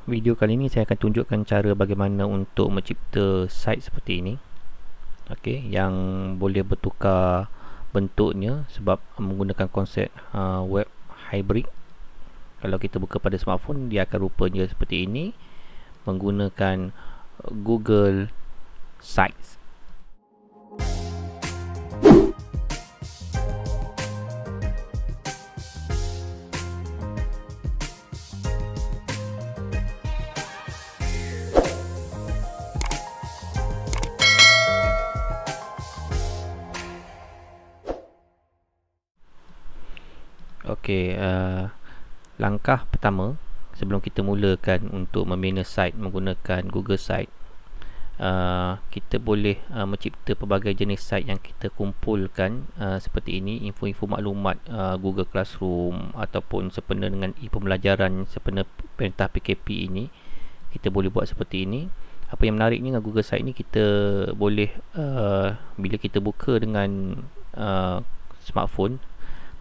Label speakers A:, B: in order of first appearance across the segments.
A: Video kali ini saya akan tunjukkan cara bagaimana untuk mencipta site seperti ini. Okey, yang boleh bertukar bentuknya sebab menggunakan konsep web hybrid. Kalau kita buka pada smartphone, dia akan rupanya seperti ini menggunakan Google Sites. Okey, langkah pertama sebelum kita mulakan untuk membina site menggunakan Google Site, kita boleh mencipta pelbagai jenis site yang kita kumpulkan seperti ini, info-info maklumat Google Classroom ataupun sempena dengan pembelajaran sempena perintah PKP ini. Kita boleh buat seperti ini. Apa yang menariknya dengan Google Site ni, kita boleh bila kita buka dengan smartphone,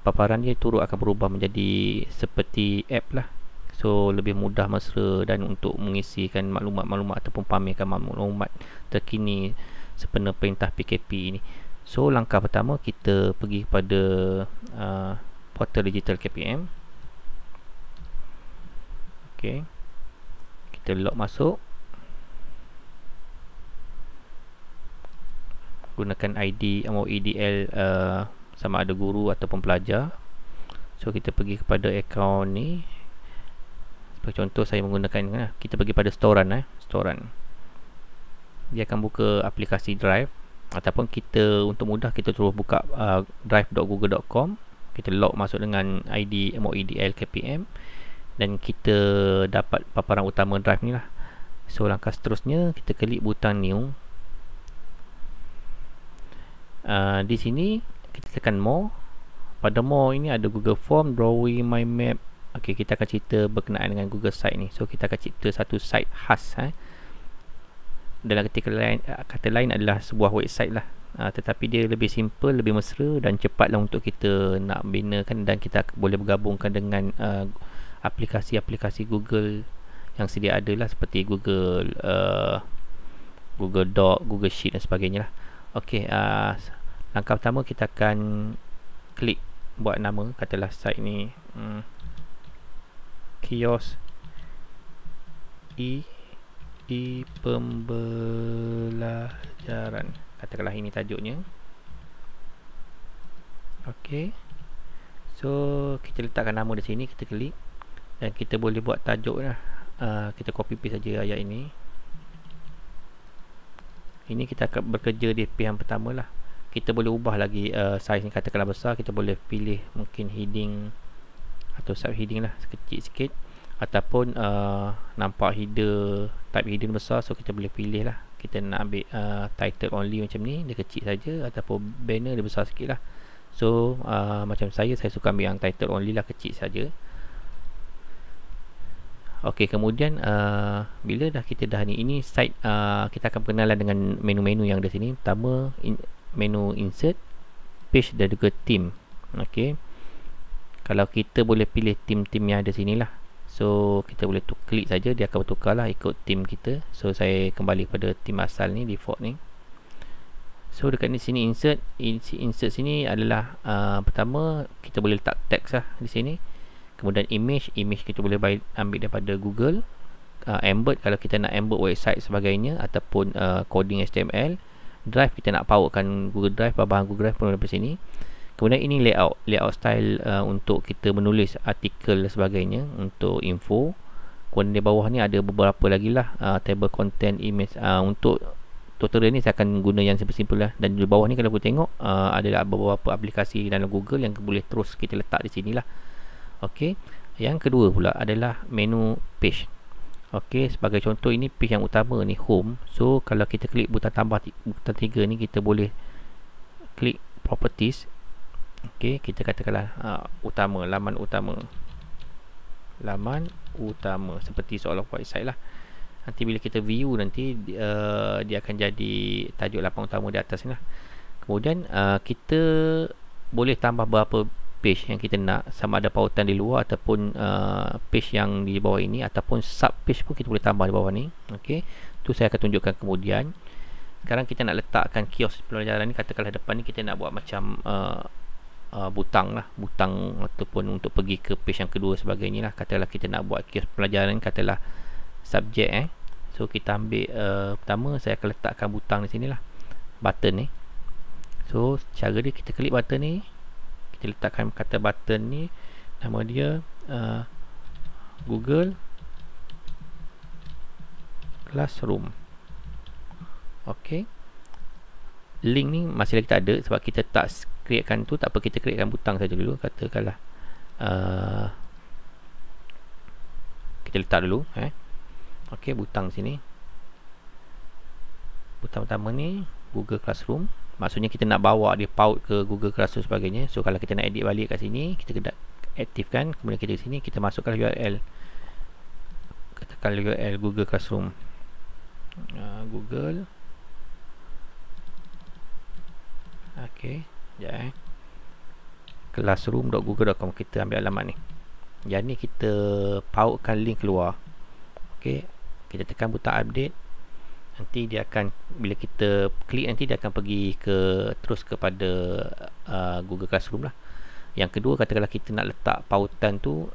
A: paparan dia turut akan berubah menjadi seperti app lah. So lebih mudah, mesra dan untuk mengisikan maklumat-maklumat ataupun pamerkan maklumat terkini sempena perintah PKP ini. So langkah pertama, kita pergi kepada portal digital KPM. Okey, kita log masuk gunakan ID MOEDL sama ada guru ataupun pelajar. So kita pergi kepada akaun ni. Sebagai contoh, saya menggunakan, kita pergi pada storan. Storan, dia akan buka aplikasi Drive, ataupun kita untuk mudah kita terus buka drive.google.com. Kita log masuk dengan ID MOEDL KPM dan kita dapat paparan utama Drive ni lah. So langkah seterusnya, kita klik butang new. Di sini kita tekan more. Pada more ini ada Google Form, Drawing, My Map. Okey, kita akan cerita berkenaan dengan Google Site ni. So kita akan cipta satu site khas. Dalam kata lain adalah sebuah website lah. Tetapi dia lebih simple, lebih mesra dan cepatlah untuk kita nak binakan, dan kita boleh bergabungkan dengan aplikasi-aplikasi Google yang sedia ada lah, seperti Google Doc, Google Sheet dan sebagainya lah. Okey, langkah pertama kita akan klik buat nama, katalah site ni kios pembelajaran, katakanlah ini tajuknya. Okey, so kita letakkan nama di sini, kita klik dan kita boleh buat tajuk lah. Kita copy paste saja ayat ini. Ini kita akan bekerja di pihak pertama lah. Kita boleh ubah lagi size ni, katakanlah besar, kita boleh pilih mungkin heading atau sub heading lah, kecil sikit, ataupun nampak header, type header besar, so kita boleh pilih lah, kita nak ambil title only macam ni, dia kecil saja, ataupun banner dia besar sikit lah. So macam saya suka ambil yang title only lah, kecil saja. Okey, kemudian bila kita dah ni, ini site, kita akan berkenalan dengan menu-menu yang ada sini. Pertama, menu insert, page dan juga theme. Okey, kalau kita boleh pilih theme-theme yang ada sini lah. So kita boleh klik saja, dia akan bertukar lah ikut theme kita. So saya kembali pada theme asal ni, default ni. So dekat ni sini insert sini adalah pertama kita boleh letak teks lah di sini. Kemudian image kita boleh ambil daripada Google. Embed, kalau kita nak embed website sebagainya, ataupun coding HTML. Drive, kita nak powerkan Google Drive, bahan Google Drive pun dari sini. Kemudian ini layout style untuk kita menulis artikel dan sebagainya untuk info. Kemudian di bawah ni ada beberapa lagi lah, table content, image. Untuk tutorial ni saya akan guna yang simple-simple lah. Dan di bawah ni kalau kita tengok adalah beberapa aplikasi dalam Google yang boleh terus kita letak di sini lah. Okey, yang kedua pula adalah menu page. Okey, sebagai contoh ini page yang utama ni, home. So kalau kita klik butang tambah, butang 3 ni, kita boleh klik properties. Okey, kita katakanlah utama, laman utama seperti seolah website lah. Nanti bila kita view nanti dia akan jadi tajuk laman utama di atas ni lah. Kemudian kita boleh tambah beberapa page yang kita nak, sama ada pautan di luar ataupun page yang di bawah ini, ataupun sub page pun kita boleh tambah di bawah ni. Okey, tu saya akan tunjukkan kemudian. Sekarang kita nak letakkan kios pelajaran ni, katakanlah depan ni kita nak buat macam butang lah, butang ataupun untuk pergi ke page yang kedua sebagainya lah. Katakanlah kita nak buat kios pelajaran, katakanlah subjek so kita ambil pertama saya akan letakkan butang di sini lah, button ni. So cara dia, kita klik button ni, kita letakkan kata button ni, nama dia Google Classroom. ok, link ni masih lagi tak ada sebab kita tak createkan tu. Tak apa, kita createkan butang saja dulu. Katakanlah kita letak dulu ok, butang sini, butang pertama ni Google Classroom. Maksudnya kita nak bawa dia paut ke Google Classroom sebagainya. So kalau kita nak edit balik kat sini, kita kena aktifkan, kemudian kita di sini kita masukkan URL, katakan URL Google Classroom, Google ok, sekejap classroom.google.com, kita ambil alamat ni. Yang ni kita pautkan link keluar. ok, kita tekan butang update, nanti dia akan, bila kita klik nanti dia akan pergi ke terus kepada Google Classroom lah. Yang kedua, katakanlah kita nak letak pautan tu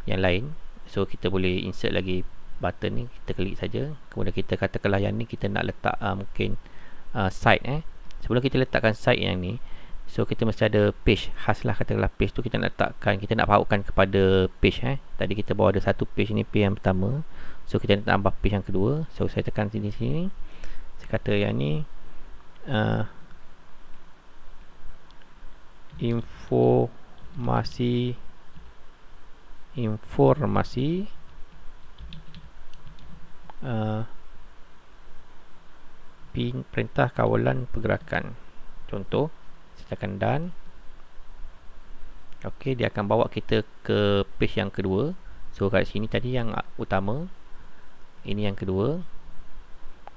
A: yang lain, so kita boleh insert lagi button ni, kita klik saja. Kemudian kita katakanlah yang ni kita nak letak mungkin site sebelum kita letakkan site yang ni, so kita mesti ada page khas lah. Katakanlah page tu kita nak letakkan, kita nak pautkan kepada page tadi kita bawa ada satu page ni, page yang pertama. So kita nak tambah page yang kedua. So saya tekan sini, saya kata yang ni informasi perintah kawalan pergerakan, contoh. Saya tekan done. ok, dia akan bawa kita ke page yang kedua. So kat sini tadi yang utama, ini yang kedua.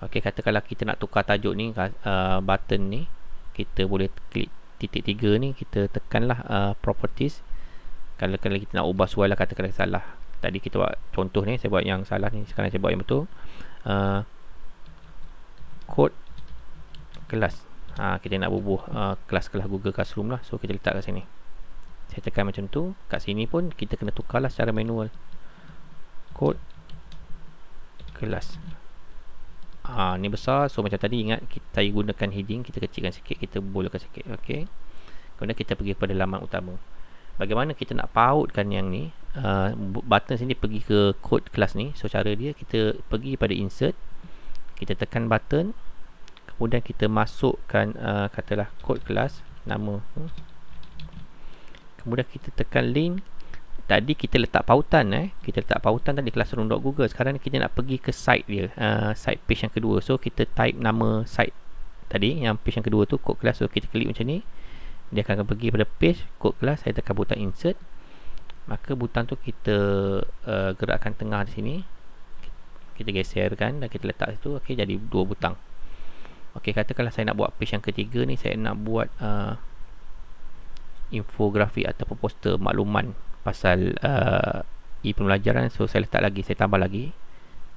A: ok, katakanlah kita nak tukar tajuk ni, button ni, kita boleh klik titik 3 ni, kita tekanlah properties. Kalau kita nak ubah suai lah, katakanlah salah, tadi kita buat contoh ni, saya buat yang salah ni, sekarang saya buat yang betul. Kod kelas, kita nak bubuh kelas-kelas Google Classroom lah. So kita letak kat sini, saya tekan macam tu. Kat sini pun kita kena tukarlah secara manual, kod kelas. Ni besar, so macam tadi ingat kita gunakan heading, kita kecilkan sikit, kita bolehkan sikit. ok, kemudian kita pergi pada laman utama. Bagaimana kita nak pautkan yang ni, button sini pergi ke kod kelas ni. So cara dia, kita pergi pada insert, kita tekan button, kemudian kita masukkan katalah kod kelas, nama, kemudian kita tekan link. Tadi kita letak pautan kita letak pautan tadi classroom.google. Sekarang kita nak pergi ke site dia, site page yang kedua. So kita type nama site tadi, yang page yang kedua tu kod kelas. So kita klik macam ni, dia akan pergi pada page kod kelas. Saya tekan butang insert, maka butang tu kita gerakkan tengah di sini, kita geserkan dan kita letak situ. ok, jadi dua butang. ok, katakanlah saya nak buat page yang ketiga ni, saya nak buat infografik ataupun poster makluman pasal e-pembelajaran. So saya letak lagi, saya tambah lagi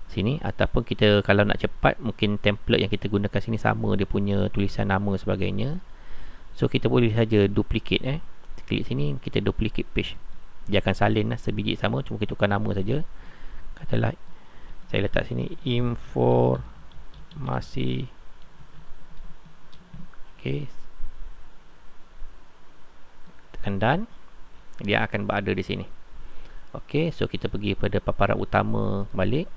A: sini. Ataupun kita kalau nak cepat, mungkin template yang kita gunakan sini sama, dia punya tulisan nama sebagainya. So kita boleh saja duplicate klik sini, kita duplicate page, dia akan salin sebiji sama, cuma kita tukar nama saja. Katalah saya letak sini informasi. ok, tekan done, dia akan berada di sini. ok, so kita pergi pada paparan utama balik,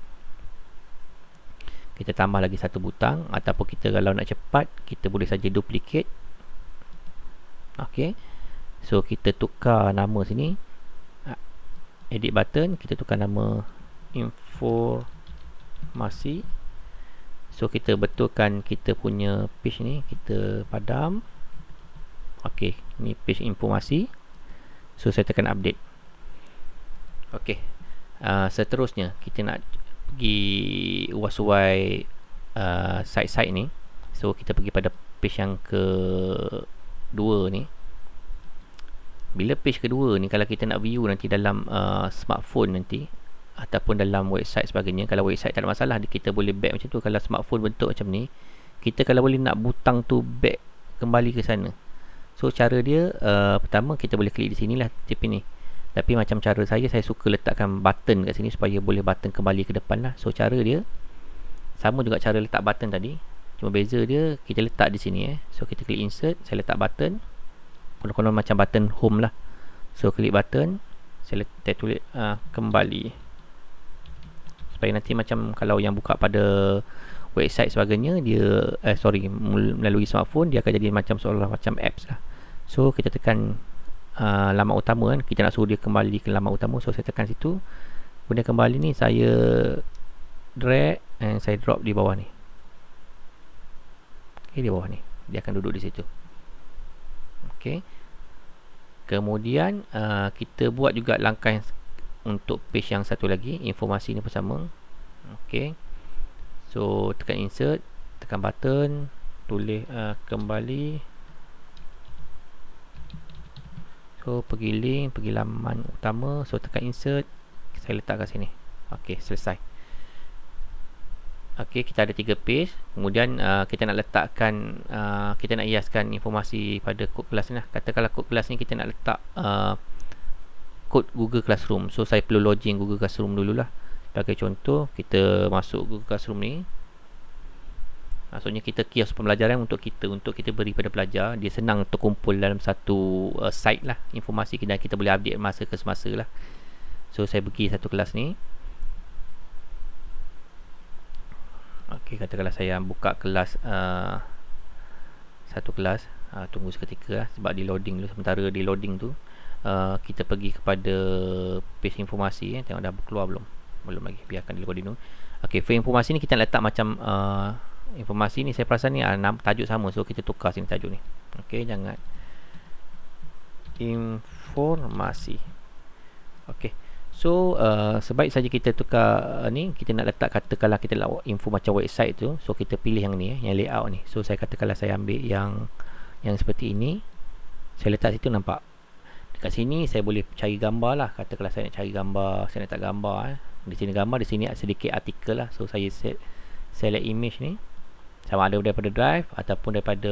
A: kita tambah lagi satu butang. Ataupun kita kalau nak cepat, kita boleh saja duplicate. ok, so kita tukar nama sini, edit button, kita tukar nama informasi. So kita betulkan kita punya page ni, kita padam. ok, ni page informasi. So saya tekan update. ok, seterusnya kita nak pergi uas-uai site-site ni. So kita pergi pada page yang kedua ni. bila page kedua ni kalau kita nak view nanti dalam smartphone nanti ataupun dalam website sebagainya, kalau website tak ada masalah kita boleh back macam tu. Kalau smartphone bentuk macam ni, kita kalau boleh nak butang tu back kembali ke sana. So cara dia pertama kita boleh klik di sini lah tip ni. Tapi macam cara saya suka letakkan button kat sini supaya boleh button kembali ke depan lah. So cara dia sama juga cara letak button tadi, cuma beza dia kita letak di sini So kita klik insert, saya letak button konon-konon macam button home lah. So klik button, saya tulis kembali, supaya nanti macam kalau yang buka pada website sebagainya dia melalui smartphone, dia akan jadi macam seolah macam apps lah. So kita tekan laman utama kan, kita nak suruh dia kembali ke laman utama. So saya tekan situ, kemudian kembali ni saya drag and saya drop di bawah ni. Di bawah ni dia akan duduk di situ. Kemudian kita buat juga langkah untuk page yang satu lagi, informasi ni pun sama. So tekan insert, tekan button, tulis kembali. So pergi link, pergi laman utama. So tekan insert, saya letak kat sini. Selesai. Kita ada 3 page. Kemudian kita nak letakkan kita nak hiaskan informasi pada kod kelas ni lah. Katakanlah kod kelas ni kita nak letak kod Google Classroom. So saya perlu login Google Classroom dululah. Sebagai contoh, kita masuk Google Classroom ni. Maksudnya kita kios pembelajaran untuk kita beri pada pelajar. Dia senang terkumpul dalam satu site lah informasi kita, kita boleh update masa ke semasa lah. So saya pergi satu kelas ni. Katakanlah saya buka kelas satu kelas, tunggu seketika lah, sebab di loading dulu. Sementara di loading tu kita pergi kepada page informasi. Tengok dah keluar belum lagi, biarkan di loading dulu. For informasi ni kita letak macam informasi ni saya perasan ni tajuk sama, so kita tukar sini tajuk ni. Jangan informasi. So sebaik saja kita tukar ni, kita nak letak, katakanlah kita nak info macam website tu. So kita pilih yang ni, yang layout ni. So saya katakanlah saya ambil yang seperti ini, saya letak situ. Nampak dekat sini saya boleh cari gambar lah. Katakanlah saya nak cari gambar, saya nak letak gambar di sini gambar, di sini sedikit artikel lah. So saya select image ni, sama ada daripada Drive ataupun daripada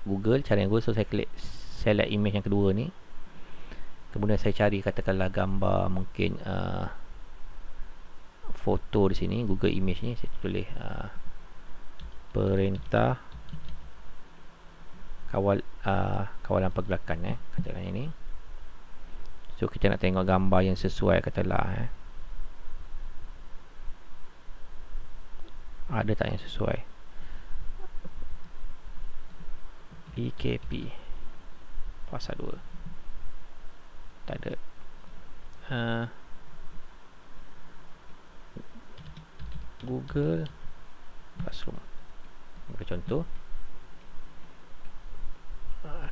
A: Google, cara yang Google. So saya klik select image yang kedua ni. Kemudian saya cari katakanlah gambar, mungkin foto di sini, Google Image ni. Saya tulis perintah kawalan pergerakan katakanlah ini. So kita nak tengok gambar yang sesuai, katakanlah ada tak yang sesuai. PKP fasa 2 tak ada. Google Classroom bagi contoh.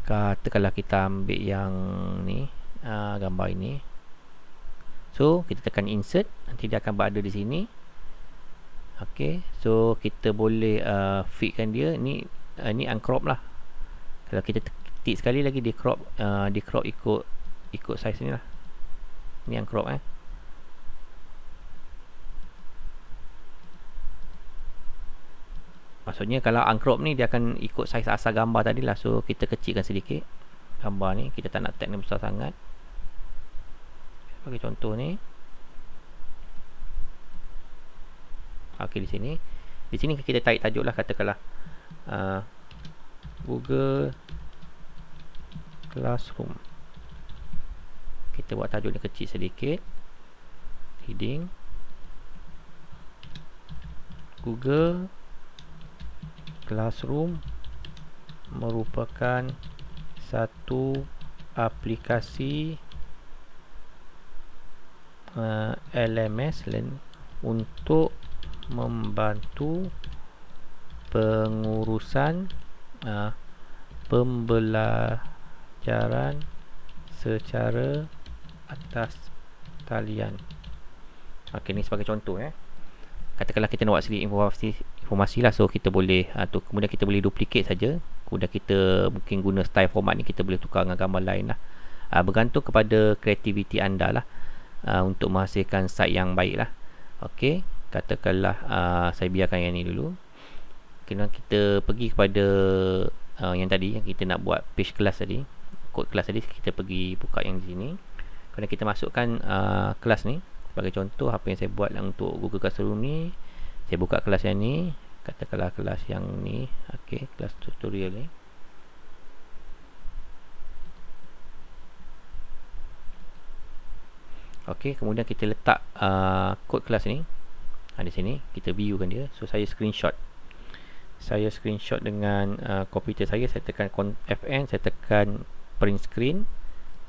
A: Katakanlah kita ambil yang ni, gambar ini. So kita tekan insert, nanti dia akan berada di sini. So kita boleh fitkan dia. Ni uncrop lah. Kalau kita ketik sekali lagi, di crop ikut size ni lah. Ni uncrop Maksudnya kalau uncrop ni dia akan ikut saiz asal gambar tadi lah. So kita kecilkan sedikit gambar ni, kita tak nak tag ni besar sangat. Bagi contoh ni. Di sini kita tarik tajuk lah, katakanlah Google Classroom. Kita buat tajuk ni kecil sedikit. Heading Google Classroom merupakan satu aplikasi LMS untuk membantu pengurusan pembelajaran secara atas talian. Ni sebagai contoh Katakanlah kita nak buat sedikit informasi lah. So kita boleh kemudian kita boleh duplicate saja. Kemudian kita mungkin guna style format ni, kita boleh tukar dengan gambar lain lah. Bergantung kepada kreativiti anda lah untuk menghasilkan site yang baik lah. Ok, katakanlah saya biarkan yang ni dulu. Kemudian kita pergi kepada yang tadi, yang kita nak buat page kelas tadi, kod kelas tadi, kita pergi buka yang di sini. Kemudian kita masukkan kelas ni. Sebagai contoh, apa yang saya buat untuk Google Classroom ni, saya buka kelas yang ni, katakanlah kelas yang ni. Ok, kelas tutorial ni. Ok, kemudian kita letak kod kelas ni di sini, kita viewkan dia. So saya screenshot dengan komputer saya tekan Fn, saya tekan print screen,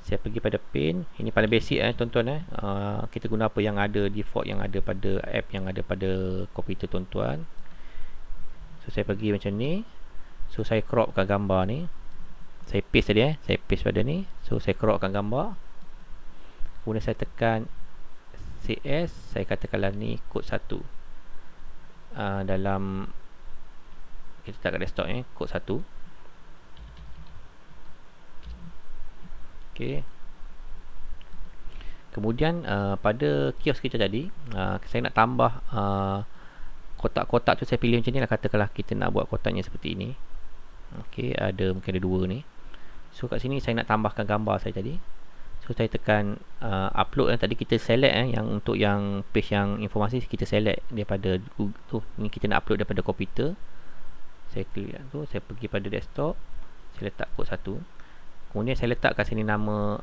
A: saya pergi pada pin. Ini paling basic tuan-tuan. Kita guna apa yang ada, default yang ada pada app yang ada pada komputer tuan-tuan. So saya pergi macam ni. So saya cropkan gambar ni, saya paste tadi saya paste pada ni. So saya cropkan gambar, kemudian saya tekan CS, saya katakanlah ni kod 1 dalam, kita letak kat desktop ni, kod 1. ok, kemudian pada kios kita tadi, saya nak tambah kotak-kotak tu. Saya pilih macam ni lah, katakanlah kita nak buat kotaknya seperti ini. ok, mungkin ada 2 ni. So kat sini saya nak tambahkan gambar saya tadi. So saya tekan upload. Tadi kita select yang untuk yang page yang informasi, kita select daripada Google tu. Ni kita nak upload daripada komputer. Saya klik tu, saya pergi pada desktop, saya letak kod 1. Kemudian saya letak kat sini nama,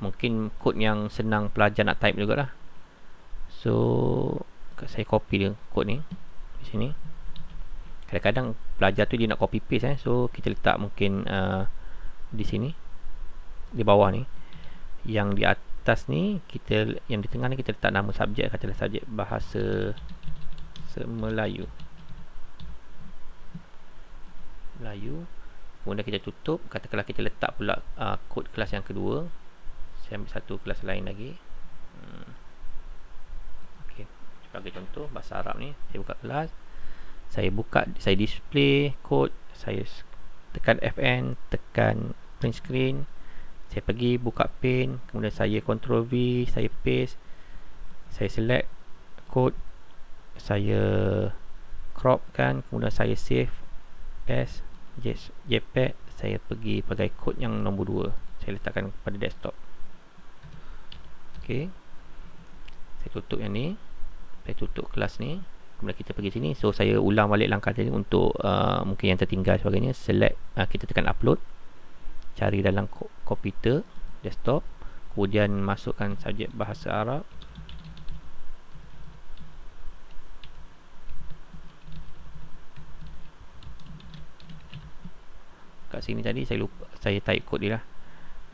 A: mungkin kod yang senang pelajar nak type jugalah. So saya copy dia kod ni di sini. Kadang-kadang pelajar tu dia nak copy paste so kita letak mungkin di sini, di bawah ni. Yang di atas ni, kita, yang di tengah ni kita letak nama subjek, katalah subjek bahasa Melayu. Kemudian kita tutup. Katakanlah kita letak pula kod kelas yang kedua. Saya ambil satu kelas lain lagi. ok, sebagai contoh bahasa Arab ni, saya buka kelas, saya display kod, saya tekan Fn, tekan print screen, saya pergi buka pin, kemudian saya Ctrl V, saya paste, saya select kod, saya cropkan, kemudian saya save as JPEG, saya pergi pakai kod yang nombor 2, saya letakkan pada desktop. ok, saya tutup yang ni, saya tutup kelas ni, kemudian kita pergi sini. So saya ulang balik langkah tadi untuk mungkin yang tertinggal sebagainya. Select, kita tekan upload, cari dalam komputer desktop, kemudian masukkan subjek bahasa Arab. Kat sini tadi saya lupa, saya type kod dia lah,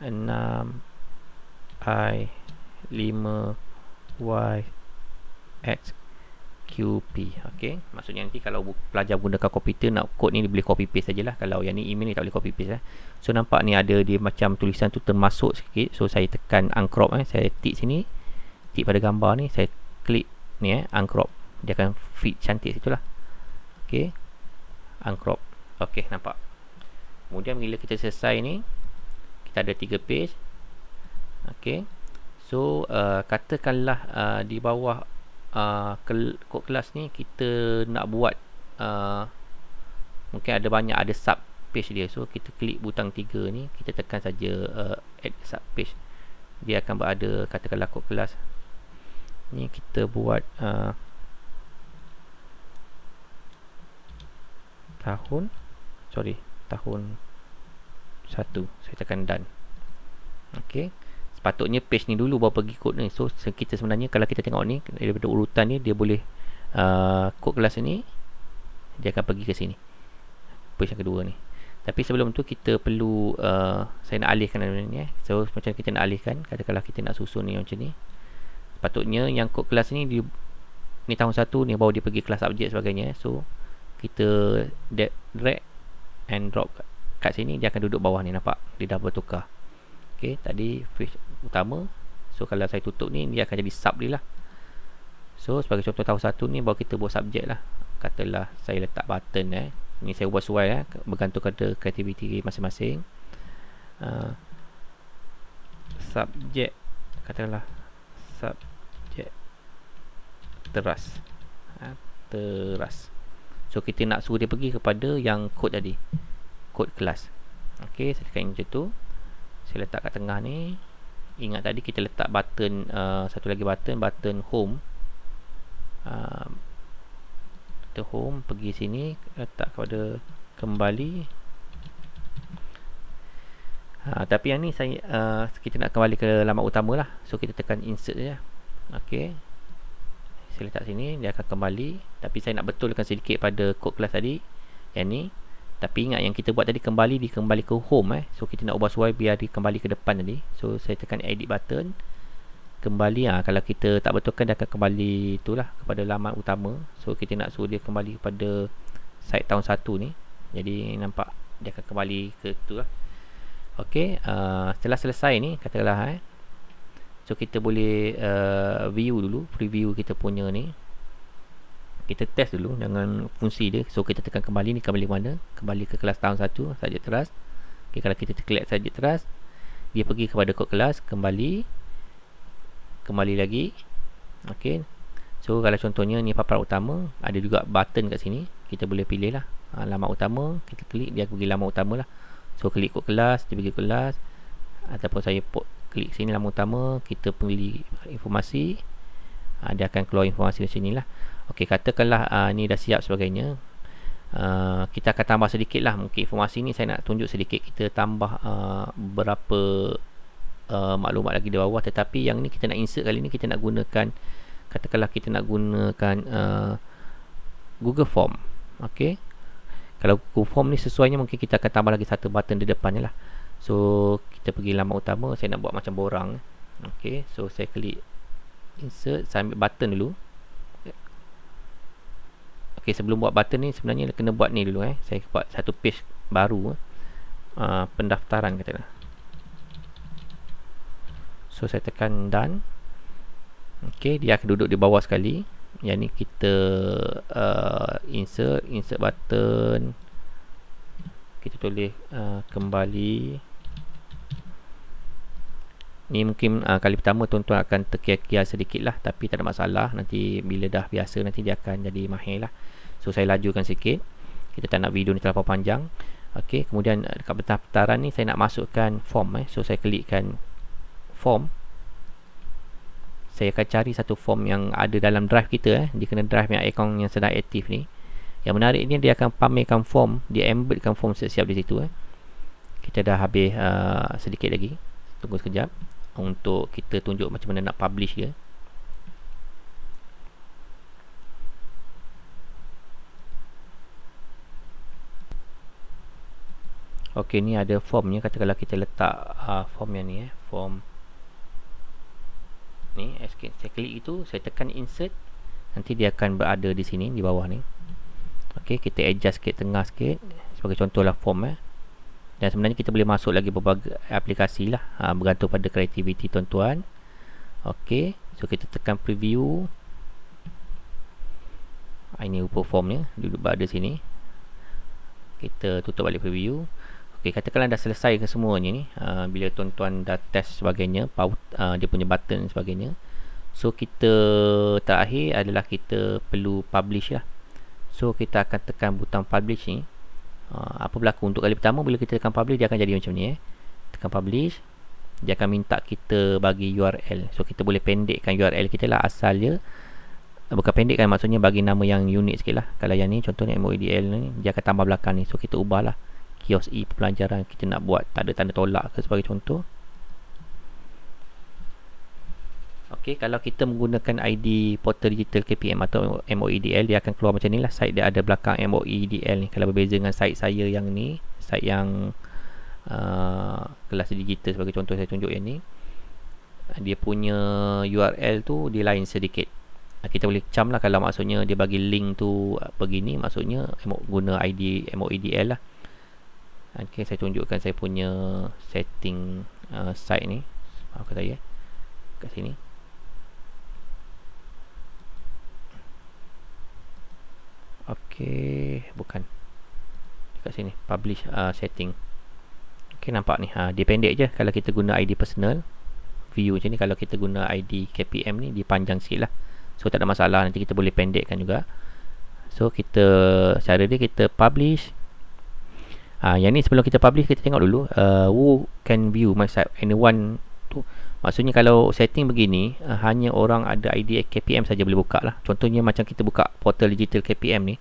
A: 6I5YXQP. ok, maksudnya nanti kalau pelajar gunakan komputer nak kod ni, dia boleh copy paste sajalah. Kalau yang ni email ni tak boleh copy paste So nampak ni ada dia macam tulisan tu termasuk sikit. So saya tekan uncrop, saya tick sini, tick pada gambar ni, saya klik ni uncrop, dia akan fit cantik situ lah. ok, uncrop. ok, nampak. Kemudian bila kita selesai ni, kita ada 3 page. ok, so katakanlah di bawah kod kelas ni kita nak buat mungkin ada banyak, ada sub page dia. So kita klik butang 3 ni, kita tekan saja add sub page, dia akan berada, katakanlah kod kelas ni kita buat tahun 1. Saya tekan done. ok, sepatutnya page ni dulu baru pergi kod ni. So kita sebenarnya kalau kita tengok ni daripada urutan ni, dia boleh kod kelas ni dia akan pergi ke sini, page yang kedua ni. Tapi sebelum tu kita perlu saya nak alihkan ni. So macam kita nak alihkan, katakanlah kita nak susun ni macam ni. Sepatutnya yang kod kelas ni ni tahun 1 ni baru dia pergi kelas subjek sebagainya. So kita drag and drop kat sini, dia akan duduk bawah ni, nampak dia dah bertukar. ok, tadi page utama. So kalau saya tutup ni, dia akan jadi sub dia lah. So sebagai contoh tahun 1 ni baru kita buat subjek lah. Katalah saya letak button Ni saya ubah sesuai bergantung pada kreativiti masing-masing. Subjek, katakanlah subjek teras. Teras. So kita nak suruh dia pergi kepada yang kod tadi, kod kelas. Okey, saya tekan macam tu. Saya letak kat tengah ni. Ingat tadi kita letak button, satu lagi button home. Home, pergi sini, letak kepada kembali. Tapi yang ni kita nak kembali ke laman utama lah. So kita tekan insert je. Ok, saya letak sini, dia akan kembali. Tapi saya nak betulkan sedikit pada kod kelas tadi, yang ni. Tapi ingat yang kita buat tadi kembali ke home. So kita nak ubah sesuai biar dia kembali ke depan tadi. So saya tekan edit button, kembali. Kalau kita tak betulkan, dia akan kembali itulah kepada laman utama. So kita nak suruh dia kembali kepada site tahun 1 ni. Jadi nampak dia akan kembali ke tu lah. Ok, setelah selesai ni, katakanlah so kita boleh view dulu, preview kita punya ni. Kita test dulu dengan fungsi dia. So kita tekan kembali ni, kembali mana? Kembali ke kelas tahun 1, subjek teras. Ok, kalau kita klik subjek teras, dia pergi kepada kod kelas, kembali lagi. Ok, so kalau contohnya ni paparan utama, ada juga button kat sini, kita boleh pilih lah laman utama, kita klik, dia pergi laman utama lah. So klik kod kelas, dia pergi kelas. Ataupun saya klik sini laman utama, kita pilih informasi, dia akan keluar informasi di sini lah. Ok, katakanlah ni dah siap sebagainya. Kita akan tambah sedikit lah, mungkin informasi ni saya nak tunjuk sedikit, kita tambah berapa maklumat lagi di bawah. Tetapi yang ni kita nak insert kali ni, kita nak gunakan, katakanlah kita nak gunakan Google Form. Ok, kalau Google Form ni sesuainya, mungkin kita akan tambah lagi satu button di depannya lah. So kita pergi laman utama, saya nak buat macam borang. Ok, so saya klik insert, saya ambil button dulu. Ok, sebelum buat button ni sebenarnya kena buat ni dulu. Saya buat satu page baru, pendaftaran katakanlah. So saya tekan done. Ok, dia akan duduk di bawah sekali. Yang ni kita insert button. Kita tulis kembali. Ni mungkin kali pertama tuan-tuan akan terkial-kial sedikit lah, tapi tak ada masalah. Nanti bila dah biasa, nanti dia akan jadi mahir lah. So saya lajukan sikit, kita tak nak video ni terlalu panjang. Ok, kemudian dekat pendaftaran ni saya nak masukkan form. So saya klikkan form. Saya akan cari satu form yang ada dalam drive kita. Dia kena drive yang akaun yang sedang aktif ni. Yang menarik ni, dia akan pamerkan form, dia embedkan form siap-siap di situ. Kita dah habis sedikit lagi. Tunggu sekejap untuk kita tunjuk macam mana nak publish dia. Ok, ni ada formnya. Katakanlah kita letak form yang ni, form ni, saya klik itu, saya tekan insert, nanti dia akan berada di sini di bawah ni. Ok, kita adjust sikit tengah sikit, sebagai contoh lah form. Dan sebenarnya kita boleh masuk lagi berbagai aplikasi lah, bergantung pada kreativiti tuan-tuan. Ok, so kita tekan preview. Ini rupa formnya, duduk berada sini. Kita tutup balik preview. Ok, katakanlah dah selesai ke semuanya ni. Bila tuan-tuan dah test sebagainya, dia punya button sebagainya. So kita terakhir adalah kita perlu publish lah. So kita akan tekan butang publish ni. Apa berlaku untuk kali pertama, bila kita tekan publish, dia akan jadi macam ni. Tekan publish, dia akan minta kita bagi URL. So kita boleh pendekkan URL kita lah, asal je. Bukan pendekkan, maksudnya bagi nama yang unik sikit lah. Kalau yang ni contohnya MOEDL ni, dia akan tambah belakang ni. So kita ubah lah, kios pembelajaran kita nak buat, tak ada tanda tolak ke sebagai contoh. Ok, kalau kita menggunakan ID Portal Digital KPM atau MOEDL, dia akan keluar macam ni lah. Site dia ada belakang MOEDL ni. Kalau berbeza dengan site saya yang ni, site yang kelas digital sebagai contoh saya tunjuk yang ni, dia punya URL tu dia lain sedikit. Kita boleh cam lah, kalau maksudnya dia bagi link tu begini, maksudnya guna ID MOEDL lah. Ok, saya tunjukkan saya punya setting site ni. Maafkan saya kat sini. Ok, bukan. kat sini publish setting. Okay, nampak ni, dia pendek je kalau kita guna ID personal view macam ni. Kalau kita guna ID KPM ni dia panjang sikit lah, so tak ada masalah, nanti kita boleh pendekkan juga. So kita, cara dia kita publish. Yang ni sebelum kita publish kita tengok dulu who can view my site, anyone tu. Maksudnya kalau setting begini, hanya orang ada ID KPM saja boleh buka lah. Contohnya macam kita buka portal digital KPM ni,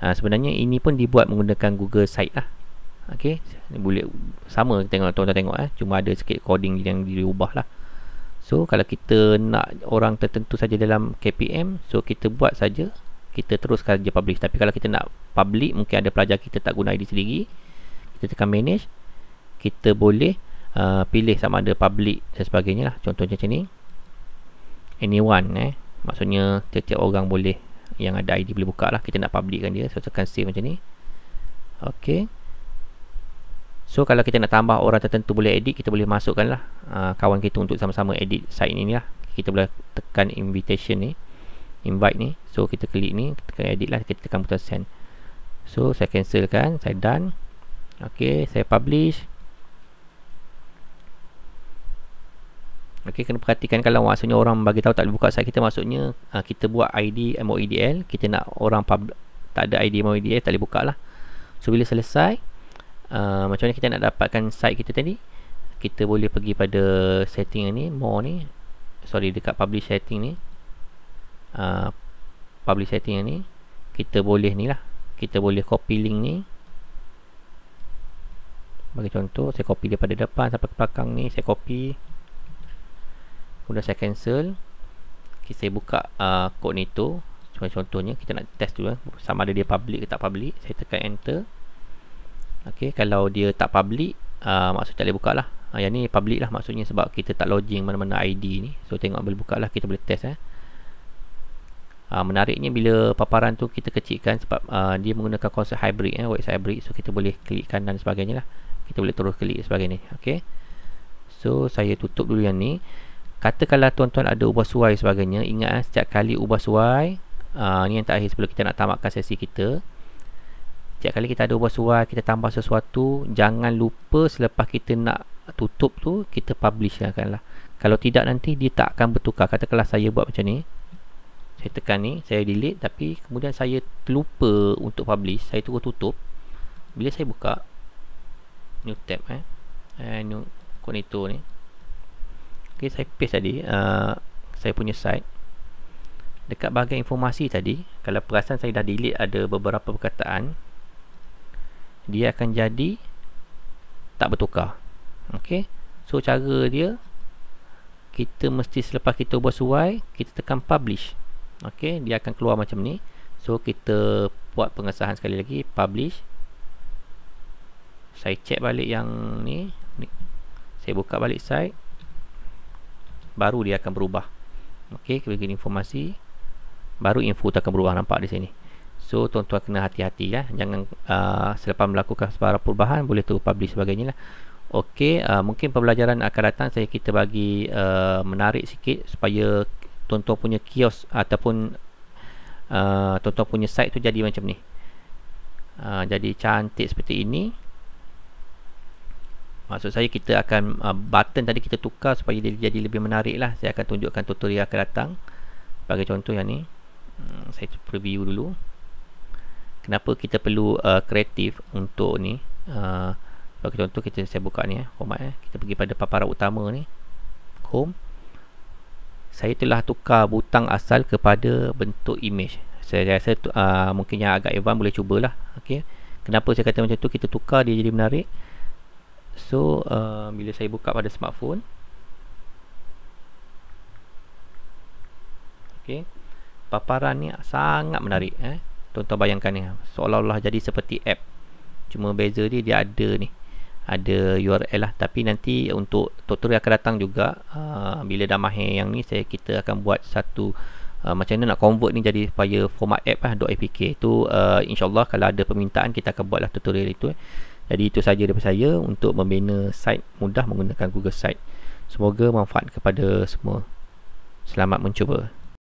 A: sebenarnya ini pun dibuat menggunakan Google Site lah. Okay, boleh sama, tengok tuan-tuan tengok, cuma ada sikit coding yang diubah lah. So kalau kita nak orang tertentu saja dalam KPM, so kita buat saja, kita teruskan je publish. Tapi kalau kita nak public, mungkin ada pelajar kita tak guna ID sendiri, kita tekan manage, kita boleh pilih sama ada public dan sebagainya lah. Contohnya macam ni, anyone, maksudnya setiap orang boleh, yang ada ID boleh buka lah. Kita nak publickan dia, so tekan save macam ni. Ok, so kalau kita nak tambah orang tertentu boleh edit, kita boleh masukkan lah kawan kita untuk sama-sama edit site ni lah. Kita boleh tekan invitation ni, invite ni, so kita klik ni, tekan edit lah, kita tekan butang send. So saya cancelkan, saya done. Ok, saya publish. Ok, kena perhatikan kalau maksudnya orang bagi tahu tak boleh buka site kita, maksudnya kita buat ID MOIDL, kita nak orang tak ada ID MOIDL tak boleh buka lah. So bila selesai, macam mana kita nak dapatkan site kita tadi, kita boleh pergi pada setting ni, more ni, sorry, dekat publish setting ni, publish setting ni, kita boleh ni lah, kita boleh copy link ni. Bagi contoh, saya copy daripada depan sampai ke belakang ni, saya copy, kemudian saya cancel. Okay, saya buka kod ni tu. Contohnya kita nak test dulu sama ada dia public ke tak public. Saya tekan enter. Ok, kalau dia tak public, maksud tak boleh buka lah. Yang ni public lah maksudnya, sebab kita tak login mana-mana ID ni. So tengok boleh buka lah, kita boleh test. Menariknya bila paparan tu kita kecilkan, sebab dia menggunakan konsep hybrid, website hybrid. So kita boleh klik kanan dan sebagainya lah, kita boleh terus klik sebagainya. Ok, so saya tutup dulu yang ni. Katakanlah tuan-tuan ada ubah suai sebagainya, ingat setiap kali ubah suai, ni yang terakhir sebelum kita nak tamatkan sesi kita. Setiap kali kita ada ubah suai, kita tambah sesuatu, jangan lupa selepas kita nak tutup tu, kita publish lah. Kalau tidak nanti dia tak akan bertukar. Katakanlah saya buat macam ni, saya tekan ni, saya delete, tapi kemudian saya terlupa untuk publish, saya terus tutup. Bila saya buka new tab, new Cognito ni, ok, saya paste tadi saya punya site. Dekat bahagian informasi tadi, kalau perasan saya dah delete ada beberapa perkataan, dia akan jadi tak bertukar. Ok, so cara dia, kita mesti selepas kita ubah suai, kita tekan publish. Ok, dia akan keluar macam ni. So kita buat pengesahan sekali lagi, publish. Saya check balik yang ni, saya buka balik site, baru dia akan berubah. Ok, kita bagi informasi, baru info tu akan berubah, nampak di sini. So tuan-tuan kena hati-hati ya, jangan selepas melakukan sebarang perubahan boleh terus publish sebagainya lah. Ok, mungkin pembelajaran akan datang kita bagi menarik sikit supaya tuan-tuan punya kios ataupun tuan-tuan punya site tu jadi macam ni, jadi cantik seperti ini. Maksud saya kita akan button tadi kita tukar supaya dia jadi lebih menarik lah. Saya akan tunjukkan tutorial akan datang. Sebagai contoh yang ni, saya preview dulu. Kenapa kita perlu kreatif untuk ni. Sebagai contoh saya buka ni, format, kita pergi pada paparan utama ni, home. Saya telah tukar butang asal kepada bentuk image. Saya rasa mungkin yang agak advance boleh cubalah. Okay. Kenapa saya kata macam tu, kita tukar dia jadi menarik. So bila saya buka pada smartphone, okay, paparan ni sangat menarik. Tuan-tuan bayangkan ni, seolah-olah jadi seperti app. Cuma beza dia ada ni, ada URL lah. Tapi nanti untuk tutorial akan datang juga, bila dah mahir yang ni, kita akan buat satu macam mana nak convert ni jadi supaya format app .apk tu. InsyaAllah kalau ada permintaan kita akan buatlah tutorial itu. Jadi itu saja daripada saya untuk membina site mudah menggunakan Google Site. Semoga manfaat kepada semua. Selamat mencuba.